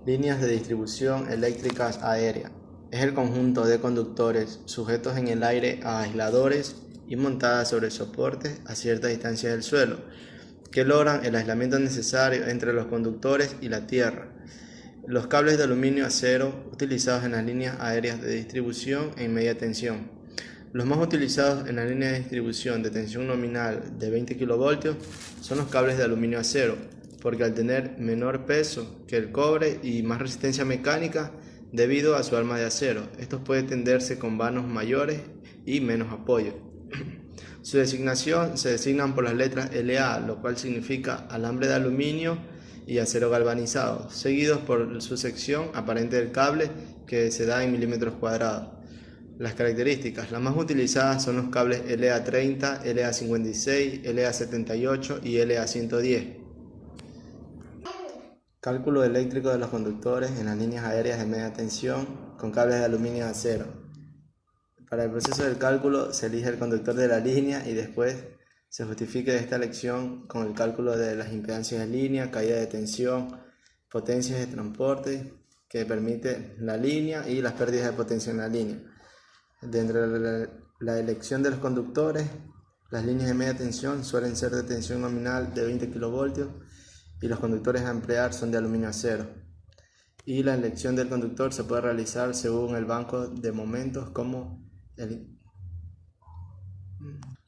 Líneas de distribución eléctricas aérea. Es el conjunto de conductores sujetos en el aire a aisladores y montadas sobre soportes a cierta distancia del suelo, que logran el aislamiento necesario entre los conductores y la tierra. Los cables de aluminio acero utilizados en las líneas aéreas de distribución en media tensión. Los más utilizados en la línea de distribución de tensión nominal de 20 kV son los cables de aluminio acero, porque al tener menor peso que el cobre y más resistencia mecánica debido a su alma de acero, estos pueden tenderse con vanos mayores y menos apoyo. Su designación se designan por las letras LA, lo cual significa alambre de aluminio y acero galvanizado, seguidos por su sección aparente del cable que se da en milímetros cuadrados. Las características: las más utilizadas son los cables LA30, LA56, LA78 y LA110. Cálculo eléctrico de los conductores en las líneas aéreas de media tensión con cables de aluminio y acero. Para el proceso del cálculo se elige el conductor de la línea y después se justifica esta elección con el cálculo de las impedancias de línea, caída de tensión, potencias de transporte que permite la línea y las pérdidas de potencia en la línea. Dentro de la elección de los conductores, las líneas de media tensión suelen ser de tensión nominal de 20 kV y los conductores a emplear son de aluminio acero. Y la elección del conductor se puede realizar según el banco de momentos como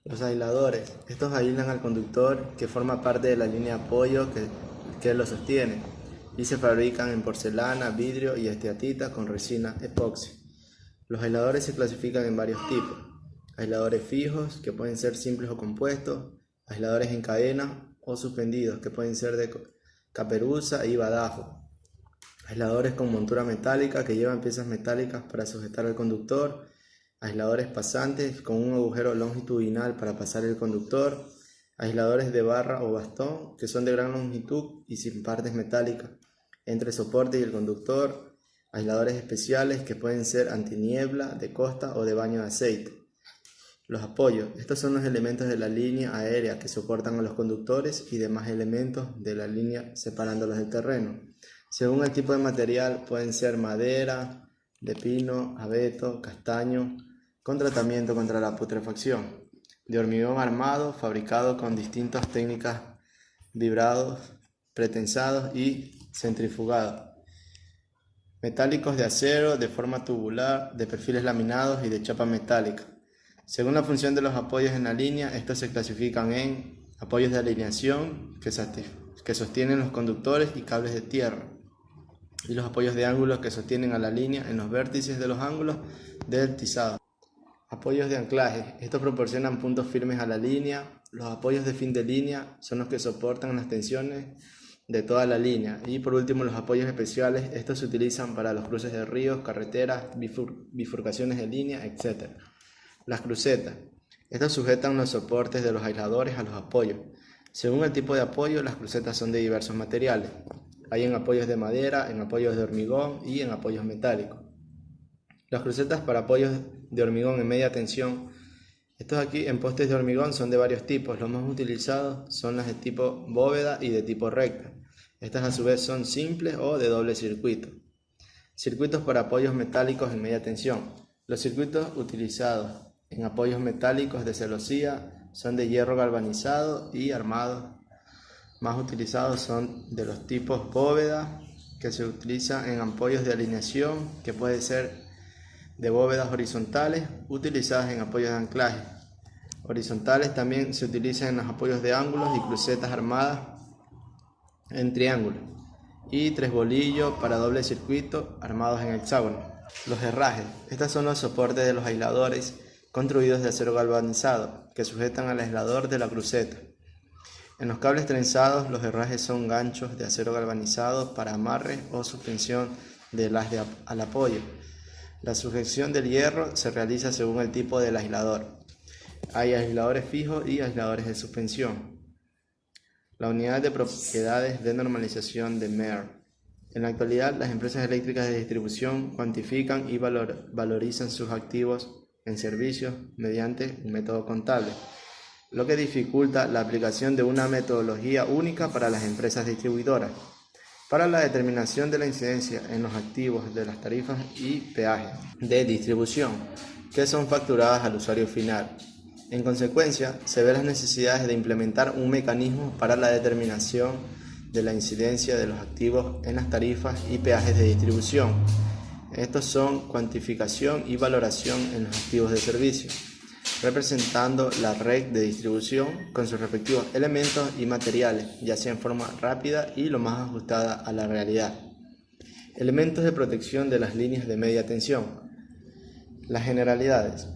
los aisladores. Estos aíslan al conductor que forma parte de la línea de apoyo que lo sostiene y se fabrican en porcelana, vidrio y esteatita con resina epoxi. Los aisladores se clasifican en varios tipos: aisladores fijos, que pueden ser simples o compuestos; aisladores en cadena o suspendidos, que pueden ser de caperuza y badajo; aisladores con montura metálica, que llevan piezas metálicas para sujetar al conductor; aisladores pasantes con un agujero longitudinal para pasar el conductor; aisladores de barra o bastón, que son de gran longitud y sin partes metálicas entre el soporte y el conductor; aisladores especiales, que pueden ser antiniebla, de costa o de baño de aceite. Los apoyos. Estos son los elementos de la línea aérea que soportan a los conductores y demás elementos de la línea separándolos del terreno. Según el tipo de material, pueden ser madera, de pino, abeto, castaño, con tratamiento contra la putrefacción; de hormigón armado, fabricado con distintas técnicas, vibrados, pretensados y centrifugados; metálicos de acero, de forma tubular, de perfiles laminados y de chapa metálica. Según la función de los apoyos en la línea, estos se clasifican en apoyos de alineación, que sostienen los conductores y cables de tierra, y los apoyos de ángulos, que sostienen a la línea en los vértices de los ángulos del tizado. Apoyos de anclaje. Estos proporcionan puntos firmes a la línea. Los apoyos de fin de línea son los que soportan las tensiones de toda la línea. Y por último, los apoyos especiales. Estos se utilizan para los cruces de ríos, carreteras, bifurcaciones de línea, etc. Las crucetas. Estas sujetan los soportes de los aisladores a los apoyos. Según el tipo de apoyo, las crucetas son de diversos materiales. Hay en apoyos de madera, en apoyos de hormigón y en apoyos metálicos. Las crucetas para apoyos de hormigón en media tensión. Estos aquí en postes de hormigón son de varios tipos. Los más utilizados son las de tipo bóveda y de tipo recta. Estas a su vez son simples o de doble circuito. Circuitos para apoyos metálicos en media tensión. Los circuitos utilizados en apoyos metálicos de celosía son de hierro galvanizado y armado. Más utilizados son de los tipos bóveda, que se utilizan en apoyos de alineación, que puede ser de bóvedas horizontales utilizadas en apoyos de anclaje. Horizontales también se utilizan en los apoyos de ángulos y crucetas armadas en triángulo, y tres bolillos para doble circuito armados en hexágono. Los herrajes. Estos son los soportes de los aisladores construidos de acero galvanizado que sujetan al aislador de la cruceta. En los cables trenzados, los herrajes son ganchos de acero galvanizado para amarre o suspensión del haz al apoyo. La sujeción del hierro se realiza según el tipo del aislador. Hay aisladores fijos y aisladores de suspensión. La unidad de propiedades de normalización de Mehr. En la actualidad, las empresas eléctricas de distribución cuantifican y valorizan sus activos en servicios mediante un método contable, lo que dificulta la aplicación de una metodología única para las empresas distribuidoras. Para la determinación de la incidencia en los activos de las tarifas y peajes de distribución, que son facturadas al usuario final. En consecuencia, se ven las necesidades de implementar un mecanismo para la determinación de la incidencia de los activos en las tarifas y peajes de distribución. Estos son cuantificación y valoración en los activos de servicio, representando la red de distribución con sus respectivos elementos y materiales, ya sea en forma rápida y lo más ajustada a la realidad. Elementos de protección de las líneas de media tensión. Las generalidades.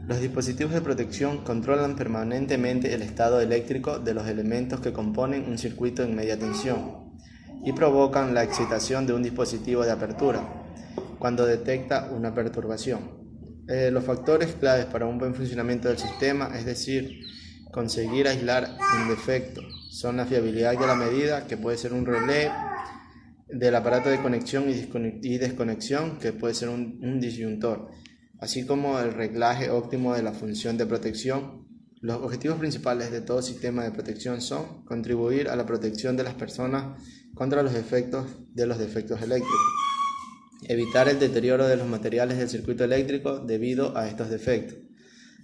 Los dispositivos de protección controlan permanentemente el estado eléctrico de los elementos que componen un circuito en media tensión y provocan la excitación de un dispositivo de apertura cuando detecta una perturbación. Los factores claves para un buen funcionamiento del sistema, es decir, conseguir aislar un defecto, son la fiabilidad de la medida, que puede ser un relé, del aparato de conexión y desconexión, que puede ser un disyuntor, así como el reglaje óptimo de la función de protección. Los objetivos principales de todo sistema de protección son contribuir a la protección de las personas contra los efectos de los defectos eléctricos, evitar el deterioro de los materiales del circuito eléctrico debido a estos defectos,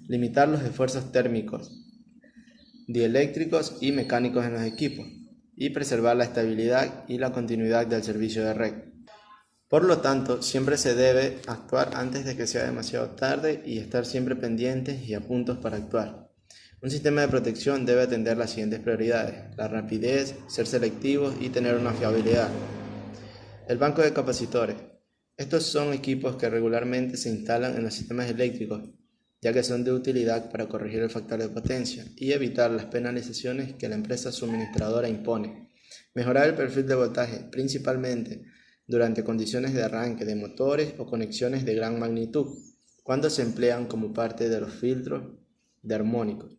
limitar los esfuerzos térmicos, dieléctricos y mecánicos en los equipos, y preservar la estabilidad y la continuidad del servicio de red. Por lo tanto, siempre se debe actuar antes de que sea demasiado tarde y estar siempre pendientes y a puntos para actuar. Un sistema de protección debe atender las siguientes prioridades: la rapidez, ser selectivos y tener una fiabilidad. El banco de capacitores. Estos son equipos que regularmente se instalan en los sistemas eléctricos, ya que son de utilidad para corregir el factor de potencia y evitar las penalizaciones que la empresa suministradora impone. Mejorar el perfil de voltaje, principalmente durante condiciones de arranque de motores o conexiones de gran magnitud, cuando se emplean como parte de los filtros de armónicos.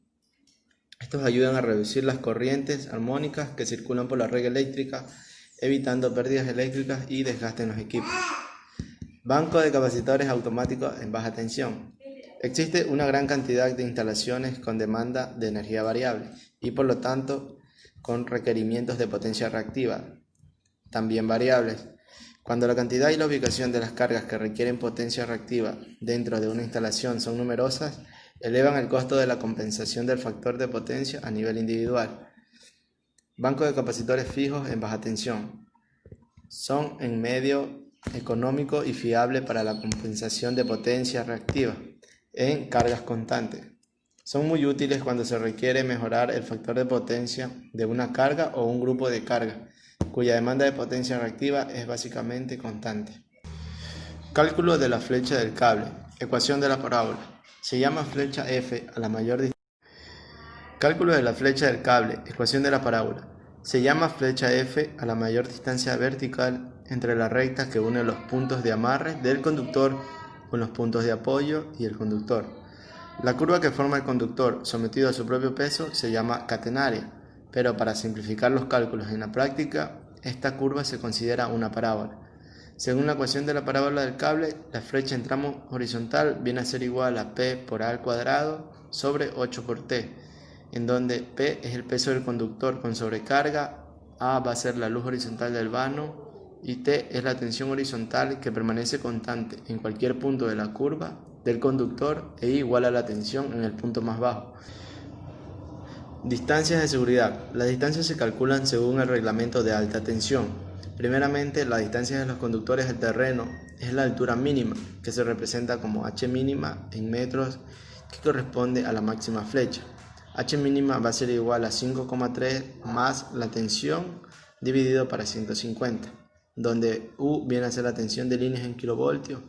Estos ayudan a reducir las corrientes armónicas que circulan por la red eléctrica, evitando pérdidas eléctricas y desgaste en los equipos. Banco de capacitores automáticos en baja tensión. Existe una gran cantidad de instalaciones con demanda de energía variable y por lo tanto con requerimientos de potencia reactiva, también variables. Cuando la cantidad y la ubicación de las cargas que requieren potencia reactiva dentro de una instalación son numerosas, elevan el costo de la compensación del factor de potencia a nivel individual. Banco de capacitores fijos en baja tensión. Son en medio económico y fiable para la compensación de potencia reactiva en cargas constantes. Son muy útiles cuando se requiere mejorar el factor de potencia de una carga o un grupo de cargas, cuya demanda de potencia reactiva es básicamente constante. Cálculo de la flecha del cable. Ecuación de la parábola. Se llama flecha F a la mayor distancia. Cálculo de la flecha del cable. Ecuación de la parábola. Se llama flecha F a la mayor distancia vertical entre la recta que une los puntos de amarre del conductor con los puntos de apoyo y el conductor. La curva que forma el conductor sometido a su propio peso se llama catenaria, pero para simplificar los cálculos en la práctica, esta curva se considera una parábola. Según la ecuación de la parábola del cable, la flecha en tramo horizontal viene a ser igual a P por A al cuadrado sobre 8 por T, en donde P es el peso del conductor con sobrecarga, A va a ser la luz horizontal del vano y T es la tensión horizontal que permanece constante en cualquier punto de la curva del conductor e igual a la tensión en el punto más bajo. Distancias de seguridad. Las distancias se calculan según el reglamento de alta tensión. Primeramente, la distancia de los conductores del terreno es la altura mínima, que se representa como H mínima en metros, que corresponde a la máxima flecha. H mínima va a ser igual a 5,3 más la tensión dividido para 150, donde U viene a ser la tensión de líneas en kilovoltios.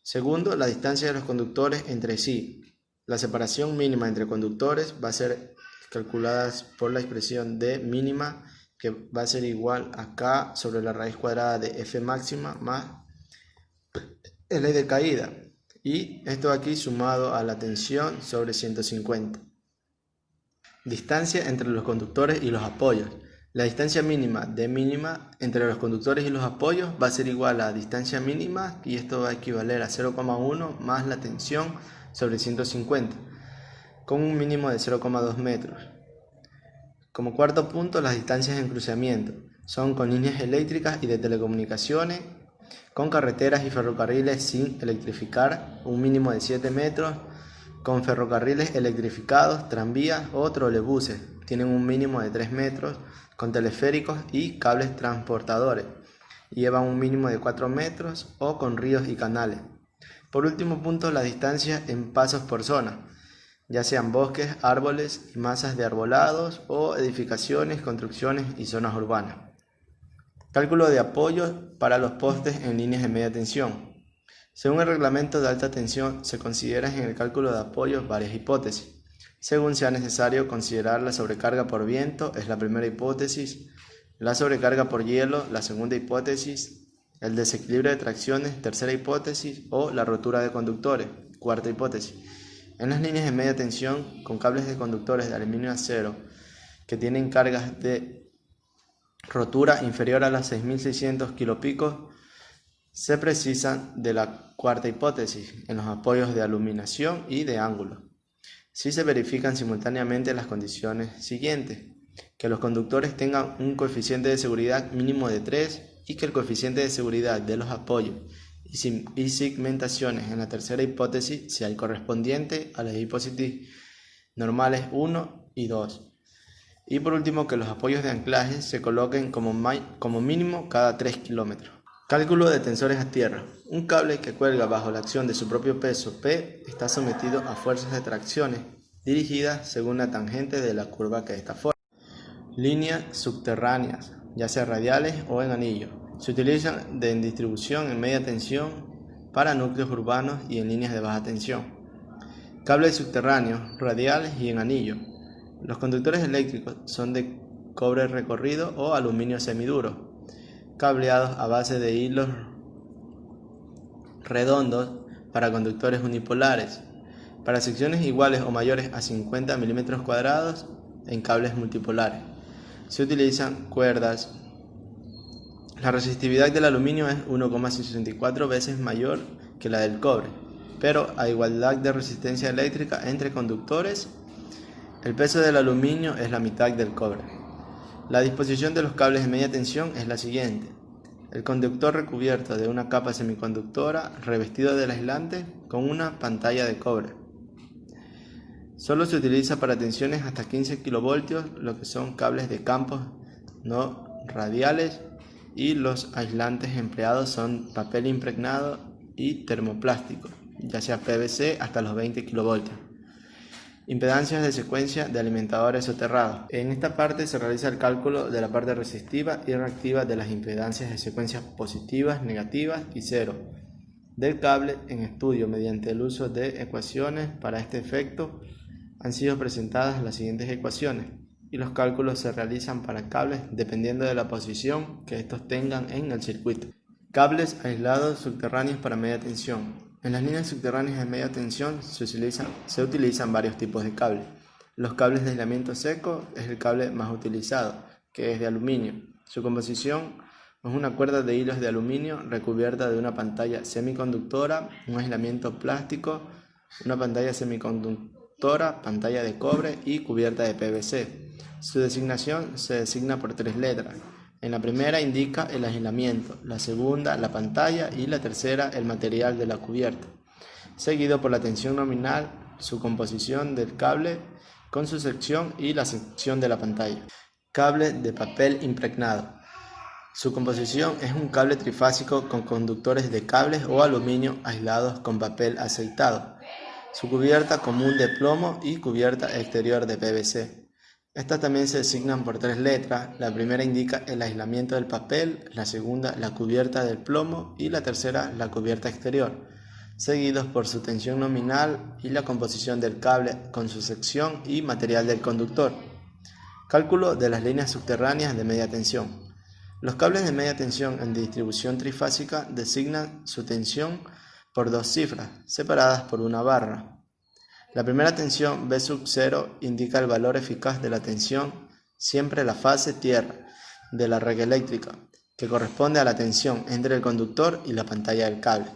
Segundo, la distancia de los conductores entre sí. La separación mínima entre conductores va a ser calculada por la expresión D mínima, que va a ser igual a K sobre la raíz cuadrada de F máxima más L de caída. Y esto aquí sumado a la tensión sobre 150. Distancia entre los conductores y los apoyos. La distancia mínima D mínima entre los conductores y los apoyos va a ser igual a distancia mínima, y esto va a equivaler a 0,1 más la tensión sobre 150, con un mínimo de 0,2 metros. Como cuarto punto, las distancias en cruceamiento. son con líneas eléctricas y de telecomunicaciones, con carreteras y ferrocarriles sin electrificar, un mínimo de 7 metros, con ferrocarriles electrificados, tranvías o trolebuses, tienen un mínimo de 3 metros, con teleféricos y cables transportadores, llevan un mínimo de 4 metros, o con ríos y canales. Por último punto, la distancia en pasos por zona, ya sean bosques, árboles y masas de arbolados o edificaciones, construcciones y zonas urbanas. Cálculo de apoyos para los postes en líneas de media tensión. Según el reglamento de alta tensión, se consideran en el cálculo de apoyos varias hipótesis. Según sea necesario considerar la sobrecarga por viento, es la primera hipótesis, la sobrecarga por hielo, la segunda hipótesis, el desequilibrio de tracciones, tercera hipótesis, o la rotura de conductores, cuarta hipótesis. En las líneas de media tensión, con cables de conductores de aluminio acero que tienen cargas de rotura inferior a las 6.600 kilopicos, se precisan de la cuarta hipótesis en los apoyos de aluminación y de ángulo. Si se verifican simultáneamente las condiciones siguientes: que los conductores tengan un coeficiente de seguridad mínimo de 3 y que el coeficiente de seguridad de los apoyos y segmentaciones en la tercera hipótesis sea el correspondiente a las hipótesis normales 1 y 2. Y por último, que los apoyos de anclaje se coloquen como mínimo cada 3 kilómetros. Cálculo de tensores a tierra. Un cable que cuelga bajo la acción de su propio peso P está sometido a fuerzas de tracciones dirigidas según la tangente de la curva que esta forma. Líneas subterráneas, ya sea radiales o en anillo. Se utilizan en distribución en media tensión para núcleos urbanos y en líneas de baja tensión. Cables subterráneos, radiales y en anillo. Los conductores eléctricos son de cobre recorrido o aluminio semiduro, cableados a base de hilos redondos para conductores unipolares, para secciones iguales o mayores a 50 milímetros cuadrados en cables multipolares. Se utilizan cuerdas. La resistividad del aluminio es 1,64 veces mayor que la del cobre, pero a igualdad de resistencia eléctrica entre conductores, el peso del aluminio es la mitad del cobre. La disposición de los cables de media tensión es la siguiente: el conductor recubierto de una capa semiconductora revestido del aislante con una pantalla de cobre. Solo se utiliza para tensiones hasta 15 kilovoltios, lo que son cables de campos no radiales, y los aislantes empleados son papel impregnado y termoplástico, ya sea PVC, hasta los 20 kilovoltios. Impedancias de secuencia de alimentadores soterrados. En esta parte se realiza el cálculo de la parte resistiva y reactiva de las impedancias de secuencias positivas, negativas y cero del cable en estudio mediante el uso de ecuaciones. Para este efecto han sido presentadas las siguientes ecuaciones y los cálculos se realizan para cables dependiendo de la posición que estos tengan en el circuito. Cables aislados subterráneos para media tensión. En las líneas subterráneas de media tensión se utilizan varios tipos de cables. Los cables de aislamiento seco es el cable más utilizado, que es de aluminio. Su composición es una cuerda de hilos de aluminio recubierta de una pantalla semiconductora, un aislamiento plástico, una pantalla semiconductora, pantalla de cobre y cubierta de PVC. Su designación se designa por 3 letras. En la primera indica el aislamiento, la segunda la pantalla y la tercera el material de la cubierta, seguido por la tensión nominal, su composición del cable con su sección y la sección de la pantalla. Cable de papel impregnado. Su composición es un cable trifásico con conductores de cables o aluminio aislados con papel aceitado. Su cubierta común de plomo y cubierta exterior de PVC. Estas también se designan por 3 letras. La primera indica el aislamiento del papel, la segunda la cubierta del plomo y la tercera la cubierta exterior, seguidos por su tensión nominal y la composición del cable con su sección y material del conductor. Cálculo de las líneas subterráneas de media tensión. Los cables de media tensión en distribución trifásica designan su tensión por 2 cifras, separadas por una barra. La primera tensión V sub 0 indica el valor eficaz de la tensión, siempre la fase tierra, de la red eléctrica, que corresponde a la tensión entre el conductor y la pantalla del cable.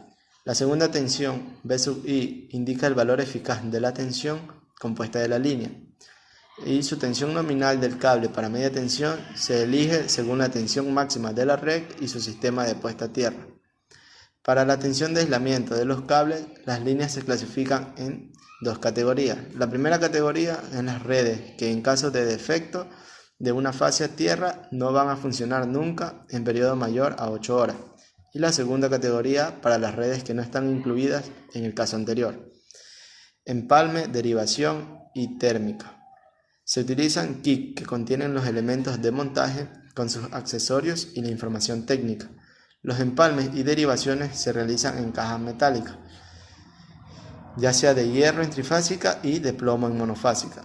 La segunda tensión V sub I indica el valor eficaz de la tensión compuesta de la línea. y su tensión nominal del cable para media tensión se elige según la tensión máxima de la red y su sistema de puesta a tierra. Para la tensión de aislamiento de los cables, las líneas se clasifican en dos categorías. La primera categoría en las redes que en caso de defecto de una fase a tierra no van a funcionar nunca en periodo mayor a 8 horas. Y la segunda categoría para las redes que no están incluidas en el caso anterior. Empalme, derivación y térmica. Se utilizan kits que contienen los elementos de montaje con sus accesorios y la información técnica. Los empalmes y derivaciones se realizan en cajas metálicas, ya sea de hierro en trifásica y de plomo en monofásica.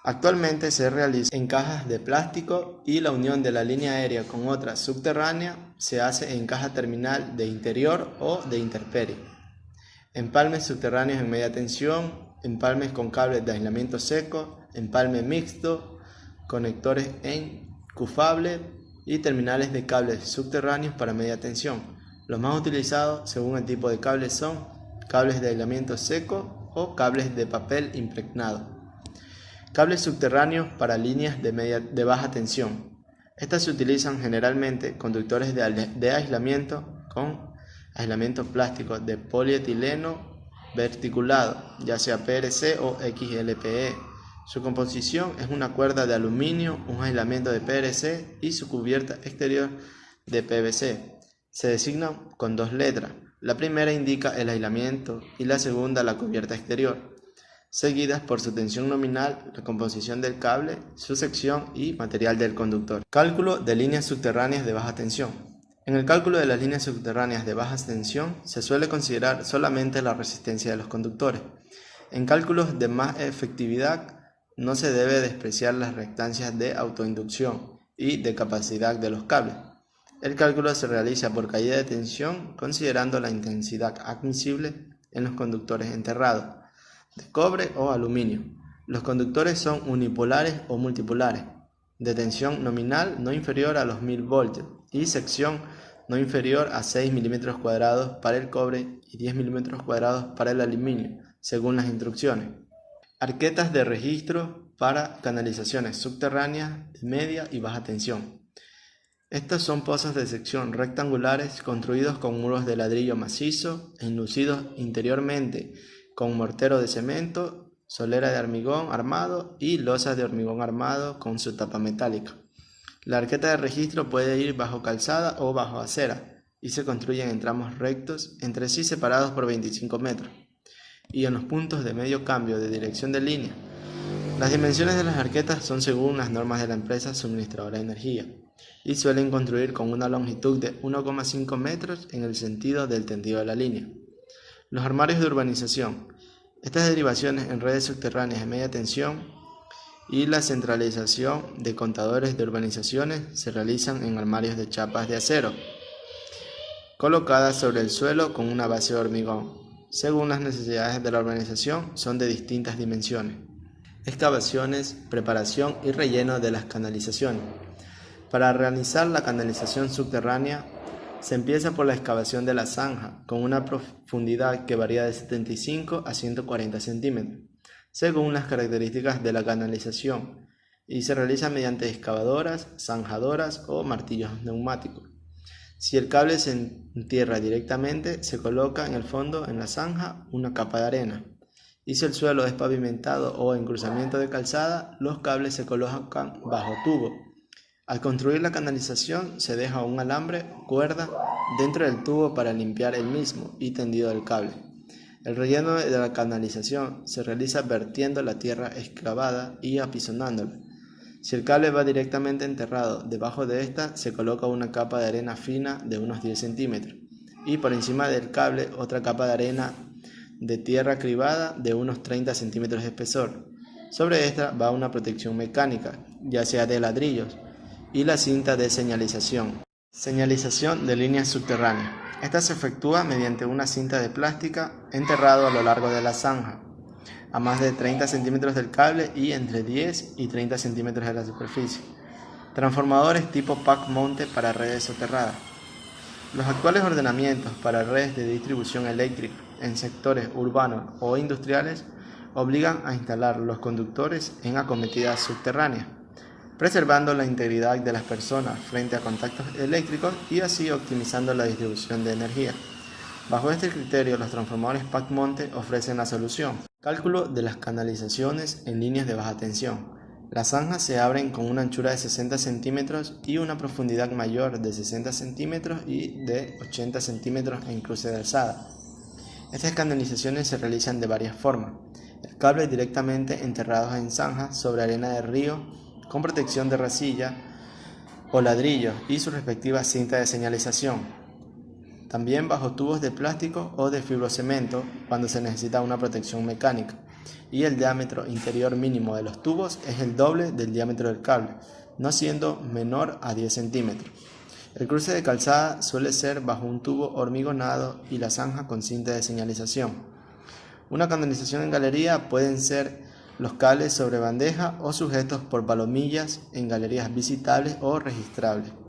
Actualmente se realiza en cajas de plástico y la unión de la línea aérea con otra subterránea se hace en caja terminal de interior o de intemperie. Empalmes subterráneos en media tensión, empalmes con cables de aislamiento seco, empalme mixto, conectores enchufable y terminales de cables subterráneos para media tensión. Los más utilizados según el tipo de cable son cables de aislamiento seco o cables de papel impregnado. Cables subterráneos para líneas de baja tensión. Estas se utilizan generalmente conductores de aislamiento con aislamiento plástico de polietileno verticulado, ya sea PRC o XLPE. Su composición es una cuerda de aluminio, un aislamiento de PRC y su cubierta exterior de PVC. Se designan con dos letras. La primera indica el aislamiento y la segunda la cubierta exterior, seguidas por su tensión nominal, la composición del cable, su sección y material del conductor. Cálculo de líneas subterráneas de baja tensión. En el cálculo de las líneas subterráneas de baja tensión se suele considerar solamente la resistencia de los conductores. En cálculos de más efectividad no se debe despreciar las reactancias de autoinducción y de capacidad de los cables. El cálculo se realiza por caída de tensión considerando la intensidad admisible en los conductores enterrados, de cobre o aluminio. Los conductores son unipolares o multipolares, de tensión nominal no inferior a los 1000 voltios y sección no inferior a 6 mm² para el cobre y 10 mm² para el aluminio, según las instrucciones. Arquetas de registro para canalizaciones subterráneas de media y baja tensión. Estos son pozos de sección rectangulares construidos con muros de ladrillo macizo, enlucidos interiormente con mortero de cemento, solera de hormigón armado y losas de hormigón armado con su tapa metálica. La arqueta de registro puede ir bajo calzada o bajo acera y se construyen en tramos rectos entre sí separados por 25 metros y en los puntos de medio cambio de dirección de línea. Las dimensiones de las arquetas son según las normas de la empresa suministradora de energía y suelen construir con una longitud de 1,5 metros en el sentido del tendido de la línea. Los armarios de urbanización. Estas derivaciones en redes subterráneas de media tensión y la centralización de contadores de urbanizaciones se realizan en armarios de chapas de acero, colocadas sobre el suelo con una base de hormigón. Según las necesidades de la urbanización, son de distintas dimensiones. Excavaciones, preparación y relleno de las canalizaciones. Para realizar la canalización subterránea, se empieza por la excavación de la zanja, con una profundidad que varía de 75 a 140 centímetros, según las características de la canalización, y se realiza mediante excavadoras, zanjadoras o martillos neumáticos. Si el cable se entierra directamente, se coloca en el fondo, en la zanja, una capa de arena. Y si el suelo es pavimentado o en cruzamiento de calzada, los cables se colocan bajo tubo. Al construir la canalización, se deja un alambre o cuerda dentro del tubo para limpiar el mismo y tendido del cable. El relleno de la canalización se realiza vertiendo la tierra excavada y apisonándola. Si el cable va directamente enterrado, debajo de esta se coloca una capa de arena fina de unos 10 centímetros y por encima del cable otra capa de arena de tierra cribada de unos 30 centímetros de espesor. Sobre esta va una protección mecánica, ya sea de ladrillos, y la cinta de señalización. Señalización de líneas subterráneas. Esta se efectúa mediante una cinta de plástica enterrado a lo largo de la zanja, a más de 30 centímetros del cable y entre 10 y 30 centímetros de la superficie. Transformadores tipo pack monte para redes soterradas. Los actuales ordenamientos para redes de distribución eléctrica en sectores urbanos o industriales obligan a instalar los conductores en acometidas subterráneas, preservando la integridad de las personas frente a contactos eléctricos y así optimizando la distribución de energía. Bajo este criterio, los transformadores Pack-Monte ofrecen la solución. Cálculo de las canalizaciones en líneas de baja tensión. Las zanjas se abren con una anchura de 60 centímetros y una profundidad mayor de 60 centímetros y de 80 centímetros en cruce de alzada. Estas canalizaciones se realizan de varias formas. El cable directamente enterrado en zanjas sobre arena de río con protección de racilla o ladrillos y su respectiva cinta de señalización. También bajo tubos de plástico o de fibrocemento cuando se necesita una protección mecánica. Y el diámetro interior mínimo de los tubos es el doble del diámetro del cable, no siendo menor a 10 centímetros. El cruce de calzada suele ser bajo un tubo hormigonado y la zanja con cinta de señalización. Una canalización en galería pueden ser los cables sobre bandeja o sujetos por palomillas en galerías visitables o registrables.